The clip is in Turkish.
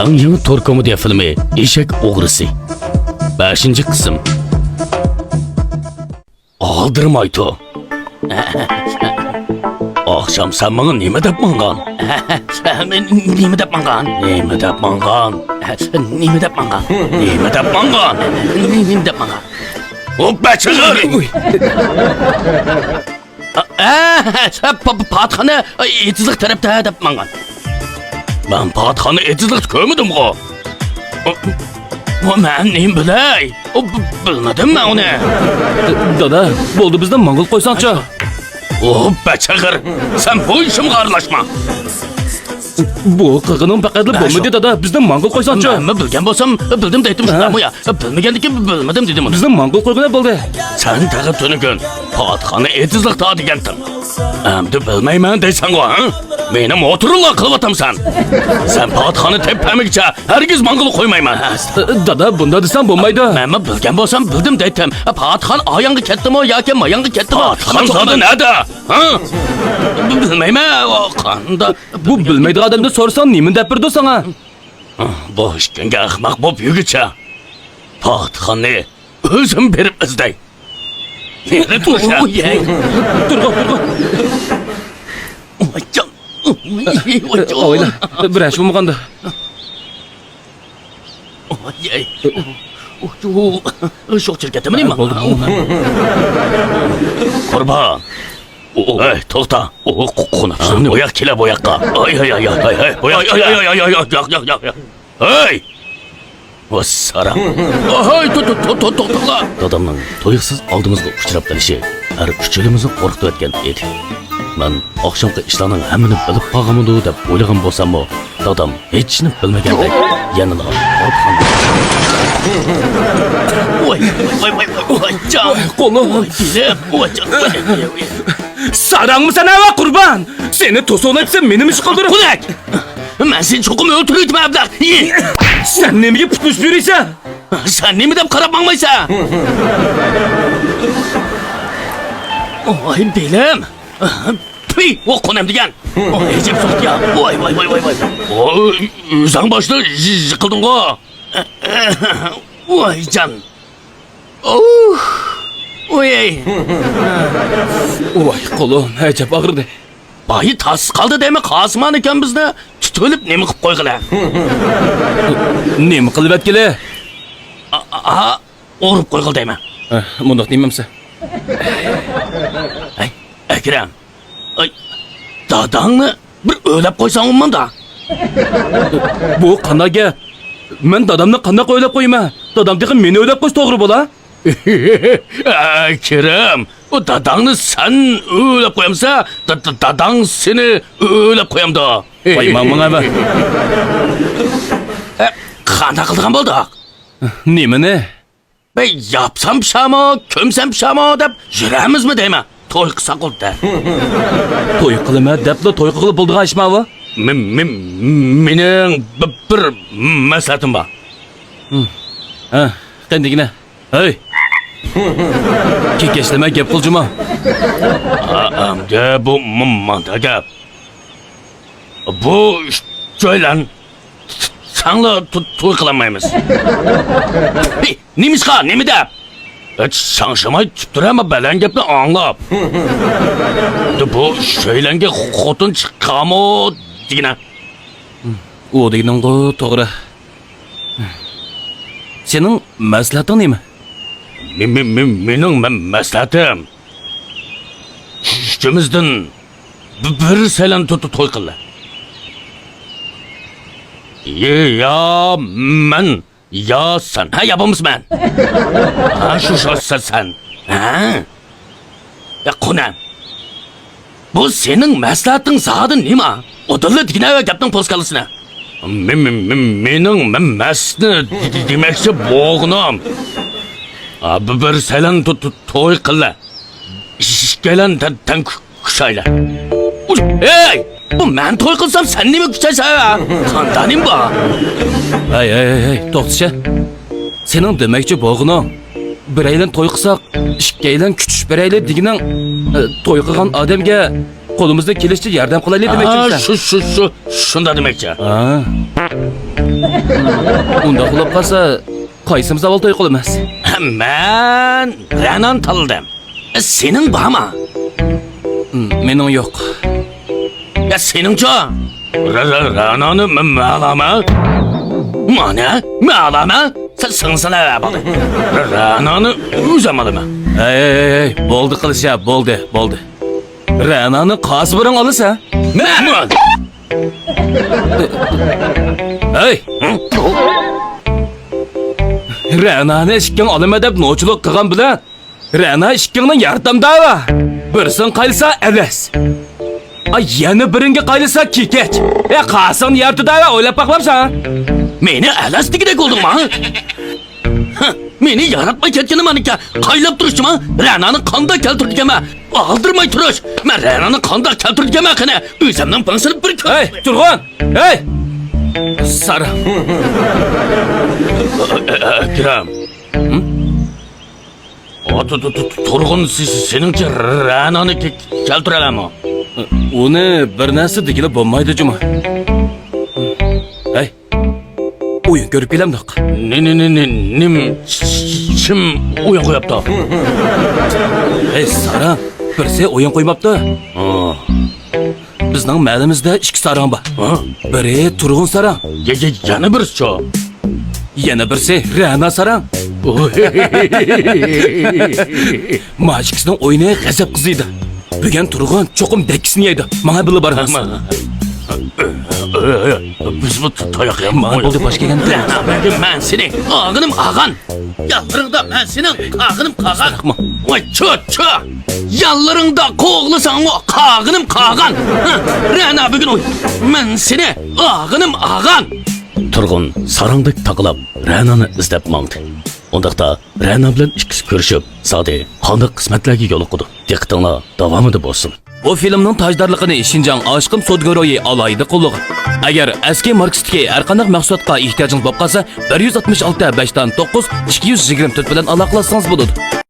Eng yangi to'r komediya filmi Eshak o'g'risi. 5-qism. Aldırmaydı. Akşam sen bana nime dep mangan? Nime dep mangan? Nime dep mangan? Nime dep mangan? Nime dep mangan? Nime dep mangan? Hoppa çıkır! Pathana etizlik tarafta dep mangan. Ben pathana etizlik görmedim o. Ben neyim biley? Bilmedim ben onu. Dada, bo'ldi bizdan mang'ul qo'ysangchi. Hoppa çıkır! Sen bu işimle aralashma. Bu qig'inim faqat bo'lmaydi dada, bizdan mang'ul qo'ysangchi. Ben bilgen bolsam bildim deydim şundan ya. Bilmegandiki bilmedim dedim onu. Bizdan mang'ul qo'yganda bo'ldi. Sen tağı tönükün. Pathana etizlik ta degentin. Endi bilmeymen deysen o ha? Benim oturunla kılvatam sen. Sen pathana tepemikçe herkes mangılı koymayman. Dada, bunda desam bo'lmaydi. Ben bilgen bolsam bildim deydim. Pathan ayangı ketdimi yoki mayangı ketdimi? Pathan zadı nerede? Ha? Bilmeyme o kanda. Bu bilmaydigan odamdan so'rasang nima deb berdi sana? Bu işkenge ahmak bu büyügüçe. Pathanı özüm berip izday. Nere turşa? Turg'u. Oyla, bir ish bo'lmaganda. Çok çirketim değil mi? Kurban. Hey, to'xta. Qonaqshimni boyaq kela boyaqqa. Ay. Boyaq. Yak. Hey! Vassara. Hey, to'xta. Dadamning to'yiqsiz oldimizga uchrab qolishi har uchalimizni qo'rqitib o'tgan edi. Men oqshomgi ishlarning hammani bilib qolganmidi deb o'ylagan bo'lsam-mu, dadam hech nima bilmagandek yanada qo'rqgan. Voy, can. Qo'lim. Dilem, can. Sarangmı sen ava kurban? Seni to'sonatsa menim ish qildirib. Qudak! Men seni cho'qim o'ltirib ablah. Sen nimaga putmush yuraysan? Sen nima deb qarab maqmaysan? Oy bilim. Pi, o qonam degan. Oy, jib so'qdi ya. Voy. Oy, o'zing boshda yiqilding-ku. Voy can. Oy. Voy, qo'lim, ajab og'irdi. Bayı tas qaldi deymi? Qasman ekan bizni tutulib nima qilib qo'ygilar? Nima qilib atgili? O'rib qo'ygil deymi? Mundoq demamsa. Ay, Akram. Ay, dadangni bir o'ylab qo'ysang unda. Bu qanaqa? Men dadamni qanday o'ylab qo'yman? Dadam degan meni o'ylab qo'yish to'g'ri bo'la? Akram, o dadangni sen o'ylab qo'yamsa, dadang seni o'ylab qo'yamdi. Qo'yman bunga ba. Qanday qilgan bo'ldik? Nimani? Bey, yapsam pishamo, ko'msam pishamo deb yuramizmi deyman? To'y qilsak bo'ldi. To'y qilma debla to'y qilib bo'ldigan ishmi bu? Mening bir maslahatim bor. Ha, qandigina. Hey. Kekeshlama gap qiljima. Amga bu manda gap. Bu joylan senla to'y qilmaymiz. Nimishqa, nima deb? Shangshimay turama baland gapni anglab. Bu joylanga xotin chiqqanmi degina. U deganingga to'g'ri. Sening maslahating nima? Mening maslahatim ishimizdan bir salan to'y qildi. Ya men, ya sen. Ha, yapamızman. Ha, şu sen. Ha? Ya qonam. Bu senin maslahating zadı nima? O'tirli degina gapning poskalısına. Mening masni demakchi bo'g'nim. Bir salan to'y qildi. Ishkalan tan kuchaylar. Hey! Bu men to'y qilsam sen nima kuchaysan? Qandaning bor? Hey, to'xtacha. Sening demakchi bo'g'ning biraylan to'y qilsak, ikkaylan kutish berayli deganing to'y qilgan odamga Qo'limizda kelishicha yordam qilaylik Ha, demoqchimisan? shunda demoqchi. Ha. Unda qilib qolsa, qaysimiz avval to'y qilamiz? Men Renan tanladım. Senin bormi? Mening yo'q. Ya senincha? Renan'ı mağlama? Mana? Mağlama? Sen sana bak. Renan'ı uzamalı mı? Ey, bo'ldi qilishab, bo'ldi. Ranani qaysi biring olsa? Mahmud! Hey! Ranani ishkang olama deb nochilik qilgan bilan Rana ishkangning yordamdami? Birsin qaylsa elas. Ay yana biringa qaylsa kekech. Qasin yerdida o'ylab baqmabsan? Meni alas degidek oldun mu? Meni yaratmay ketgeni maniki qaylab turishmi? Ranani qanda keltirdik ama aldırmay turish. Men Ranani qanda keltirdik ama qani o'zimdan pansilib bir ko'r. Hey, Turg'un! Hey! Sara. Akram. Turg'un seningcha Ranani keltiralarmi? Uni bir narsa degilib bo'lmaydi juma. Hey. O'yin ko'rib kelamdiq. Kim o'yin qo'yapti? Hey, Sara, birsi o'yin qo'ymabdi. Bizning mahallimizda ikki sarang bor. Biri Turg'un sarang, Yana birisi. yana birsi Rana sarang. Majikisning o'yini g'azab qiziydi. Bugun Turg'un cho'qim dekkisini yeydi. Menga bilib boramiz. Biz bu tayoq Mana bo'ldi bosh kelganda. Ben senin ağınım ağan. Yallarında ben senin ağınım kağan. Bırakma. Vay çö. Yallarında koğlusan o kağınım kağan. Rana bugün oy. Ben seni ağınım ağan. Turg'un sarangdek taqlab Ranani izlab mangdi. Ondaqda Rana bilan ikkisi ko'rishib, Sadi qanday qismatlarga yo'liqdi. Diqqatinglar davomida bo'lsin. Bu filmning tojdorligini Shinjang oshqim sudgaroyi alayda qo'llagan. Agar eski marksistga har qanday mahsulotga ehtiyojingiz bo'lib qolsa, 166 5 dan 9 224 bilan aloqalassangiz bo'ladi.